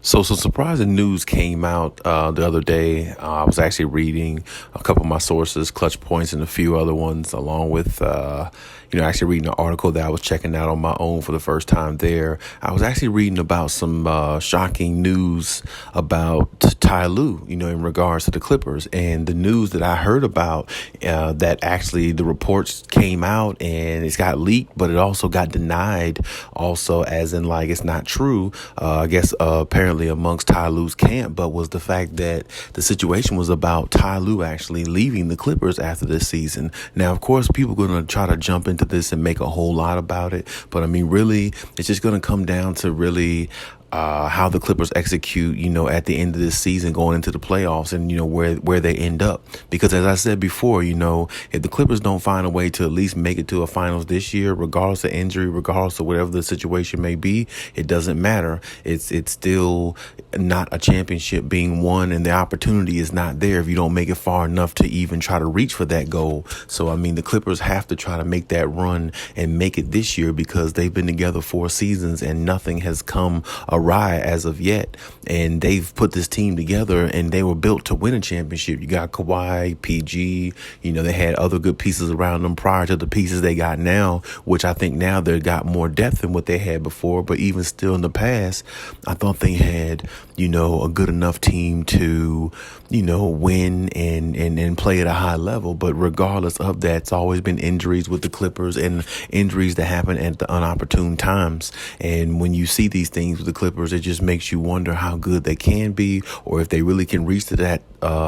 So some surprising news came out the other day. I was actually reading a couple of my sources, Clutch Points, and a few other ones, along with actually reading an article that I was checking out on my own for the first time there. I was actually reading about some shocking news about Ty Lue, in regards to the Clippers, and the news that I heard about that actually the reports came out and it's got leaked, but it also got denied, also as in like it's not true. I guess apparently amongst Ty Lue's camp, but was the fact that the situation was about Ty Lue actually leaving the Clippers after this season. Now, of course, people are going to try to jump into this and make a whole lot about it, but I mean, really, it's just going to come down to really how the Clippers execute, at the end of this season going into the playoffs and, where they end up. Because as I said before, if the Clippers don't find a way to at least make it to a finals this year, regardless of injury, regardless of whatever the situation may be, it doesn't matter. It's still not a championship being won, and the opportunity is not there if you don't make it far enough to even try to reach for that goal. So, I mean, the Clippers have to try to make that run and make it this year because they've been together 4 seasons and nothing has come awry as of yet. And they've put this team together and they were built to win a championship. You got Kawhi, PG, they had other good pieces around them prior to the pieces they got now, which I think now they've got more depth than what they had before. But even still in the past, I thought they had, a good enough team to, win and play at a high level. But regardless of that, it's always been injuries with the Clippers and injuries that happen at the unopportune times. And when you see these things with the Clippers, it just makes you wonder how good they can be or if they really can reach to that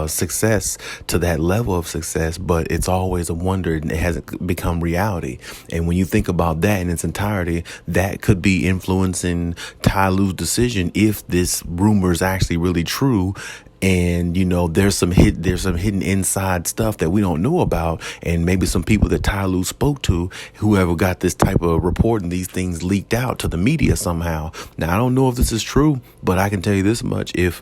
success, to that level of success. But it's always a wonder, and it hasn't become reality. And when you think about that in its entirety, that could be influencing Ty Lue's decision if this rumor is actually really true. And, there's some hidden inside stuff that we don't know about. And maybe some people that Ty Lue spoke to, whoever got this type of report and these things leaked out to the media somehow. Now, I don't know if this is true, but I can tell you this much. If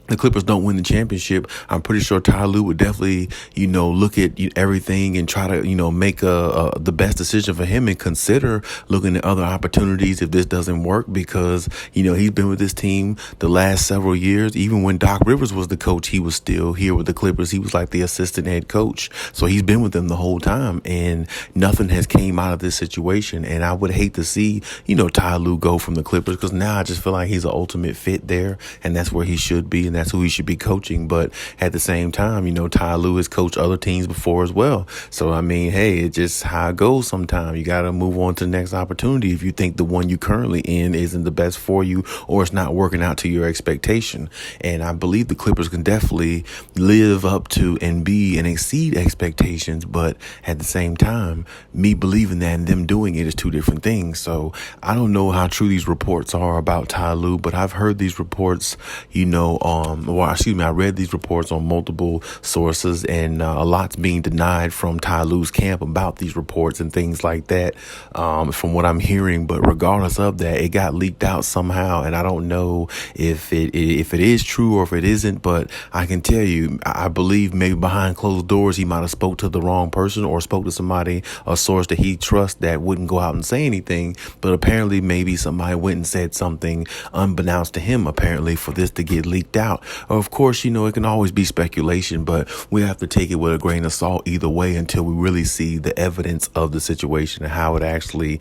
the Clippers don't win the championship, I'm pretty sure Ty Lue would definitely, look at everything and try to, make the best decision for him and consider looking at other opportunities if this doesn't work because, he's been with this team the last several years. Even when Doc Rivers was the coach, he was still here with the Clippers. He was like the assistant head coach. So he's been with them the whole time and nothing has came out of this situation. And I would hate to see, Ty Lue go from the Clippers because now I just feel like he's an ultimate fit there and that's where he should be. And that's who he should be coaching. But at the same time, Ty Lue has coached other teams before as well. So, I mean, hey, it's just how it goes sometimes. You got to move on to the next opportunity if you think the one you currently in isn't the best for you or it's not working out to your expectation. And I believe the Clippers can definitely live up to and be and exceed expectations. But at the same time, me believing that and them doing it is two different things. So I don't know how true these reports are about Ty Lue, but I've heard these reports, I read these reports on multiple sources, and a lot's being denied from Ty Lue's camp about these reports and things like that, from what I'm hearing. But regardless of that, it got leaked out somehow, and I don't know if it is true or if it isn't. But I can tell you, I believe maybe behind closed doors, he might have spoke to the wrong person or spoke to somebody, a source that he trusts that wouldn't go out and say anything. But apparently, maybe somebody went and said something unbeknownst to him, apparently, for this to get leaked out. Of course, it can always be speculation, but we have to take it with a grain of salt either way until we really see the evidence of the situation and how it actually,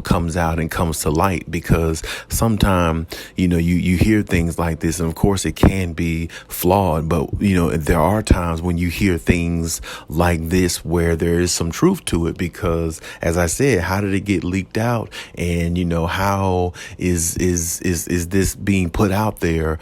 comes out and comes to light. Because sometimes, you hear things like this, and of course it can be flawed, but, there are times when you hear things like this where there is some truth to it. Because as I said, how did it get leaked out? And, how is this being put out there,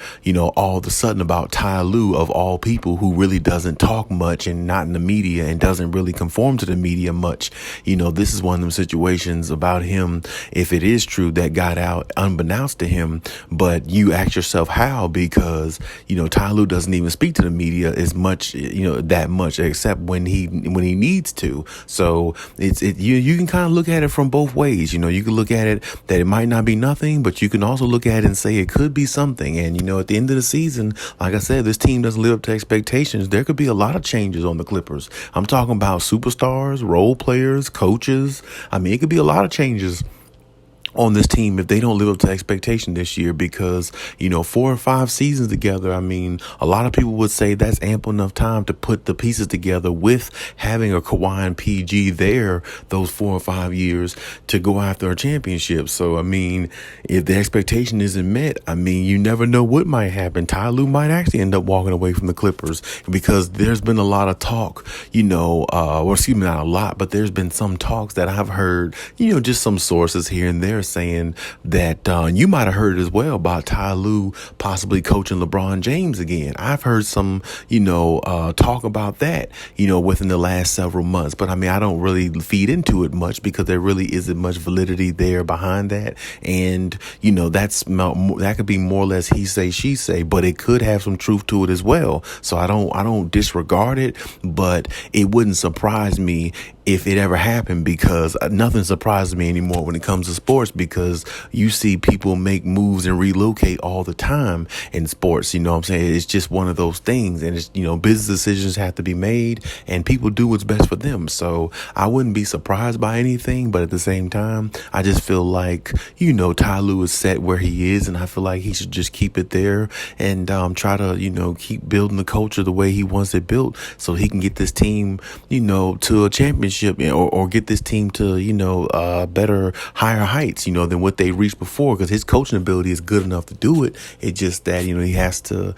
all of a sudden about Ty Lue, of all people, who really doesn't talk much and not in the media and doesn't really conform to the media much. This is one of them situations about him, if it is true, that got out unbeknownst to him. But you ask yourself how, because, Ty Lue doesn't even speak to the media as much, that much, except when he needs to. So you can kind of look at it from both ways. You can look at it that it might not be nothing, but you can also look at it and say it could be something. And, at the end of the season, like I said, this team doesn't live up to expectations. There could be a lot of changes on the Clippers. I'm talking about superstars, role players, coaches. It could be a lot of changes on this team if they don't live up to expectation this year, because 4 or 5 seasons together, a lot of people would say that's ample enough time to put the pieces together, with having a Kawhi and PG there those 4 or 5 years to go after a championship. So if the expectation isn't met, you never know what might happen. Ty Lue might actually end up walking away from the Clippers, because there's been a lot of talk, or excuse me, not a lot, but there's been some talks that I've heard, just some sources here and there saying that you might have heard as well about Ty Lue possibly coaching LeBron James again. I've heard some, talk about that, within the last several months. But I don't really feed into it much, because there really isn't much validity there behind that. And, that could be more or less he say, she say, but it could have some truth to it as well. So I don't disregard it, but it wouldn't surprise me if it ever happened, because nothing surprises me anymore when it comes to sports, because you see people make moves and relocate all the time in sports. It's just one of those things, and it's, business decisions have to be made, and people do what's best for them. So I wouldn't be surprised by anything, but at the same time, I just feel like, Ty Lue is set where he is, and I feel like he should just keep it there and try to, keep building the culture the way he wants it built, so he can get this team, to a championship, or get this team to, better, higher heights, than what they reached before, because his coaching ability is good enough to do it. It's just that, he has to,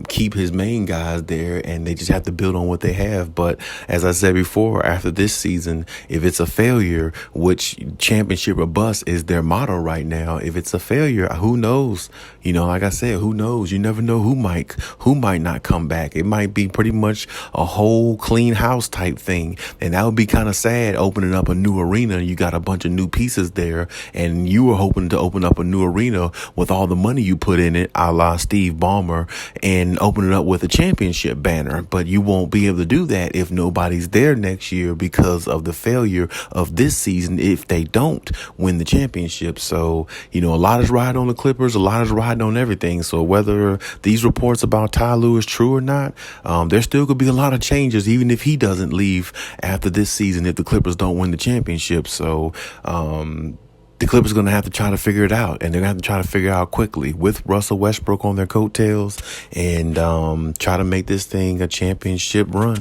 keep his main guys there, and they just have to build on what they have. But as I said before, after this season, if it's a failure, which championship or bust is their motto right now, if it's a failure, who knows? Like I said, who knows? You never know who might not come back. It might be pretty much a whole clean house type thing. And that would be kind of sad, opening up a new arena. You got a bunch of new pieces there, and you were hoping to open up a new arena with all the money you put in it, a la Steve Ballmer, and open it up with a championship banner. But you won't be able to do that if nobody's there next year, because of the failure of this season if they don't win the championship. So, a lot is riding on the Clippers, a lot is riding on everything. So whether these reports about Ty Lue is true or not, there still could be a lot of changes, even if he doesn't leave after this season, if the Clippers don't win the championship. So the Clippers are going to have to try to figure it out, and they're going to have to try to figure it out quickly with Russell Westbrook on their coattails, and try to make this thing a championship run.